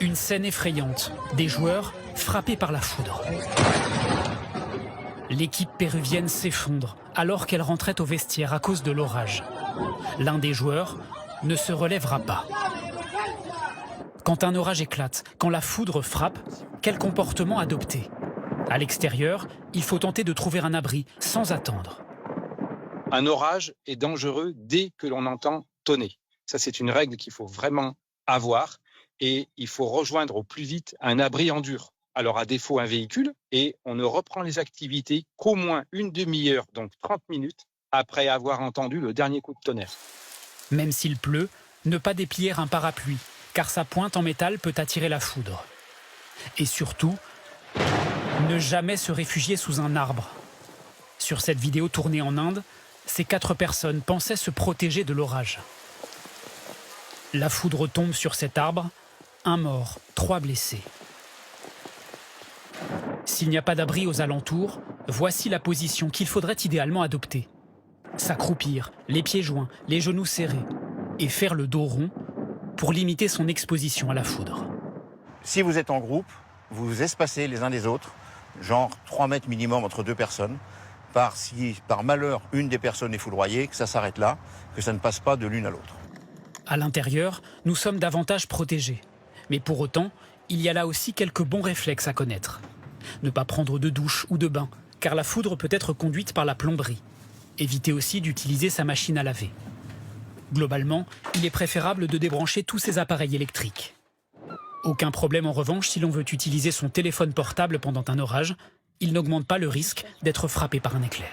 Une scène effrayante, des joueurs frappés par la foudre. L'équipe péruvienne s'effondre alors qu'elle rentrait au vestiaire à cause de l'orage. L'un des joueurs ne se relèvera pas. Quand un orage éclate, quand la foudre frappe, quel comportement adopter? À l'extérieur, il faut tenter de trouver un abri sans attendre. Un orage est dangereux dès que l'on entend tonner. Ça, c'est une règle qu'il faut vraiment avoir et il faut rejoindre au plus vite un abri en dur. Alors, à défaut, un véhicule, et on ne reprend les activités qu'au moins une demi-heure, donc 30 minutes, après avoir entendu le dernier coup de tonnerre. Même s'il pleut, ne pas déplier un parapluie, car sa pointe en métal peut attirer la foudre. Et surtout, ne jamais se réfugier sous un arbre. Sur cette vidéo tournée en Inde, ces 4 personnes pensaient se protéger de l'orage. La foudre tombe sur cet arbre, 1 mort, 3 blessés. S'il n'y a pas d'abri aux alentours, voici la position qu'il faudrait idéalement adopter. S'accroupir, les pieds joints, les genoux serrés, et faire le dos rond pour limiter son exposition à la foudre. Si vous êtes en groupe, vous vous espacez les uns des autres, genre 3 mètres minimum entre 2 personnes, si par malheur une des personnes est foudroyée, que ça s'arrête là, que ça ne passe pas de l'une à l'autre. À l'intérieur, nous sommes davantage protégés. Mais pour autant, il y a là aussi quelques bons réflexes à connaître. Ne pas prendre de douche ou de bain, car la foudre peut être conduite par la plomberie. Évitez aussi d'utiliser sa machine à laver. Globalement, il est préférable de débrancher tous ces appareils électriques. Aucun problème en revanche si l'on veut utiliser son téléphone portable pendant un orage. Il n'augmente pas le risque d'être frappé par un éclair.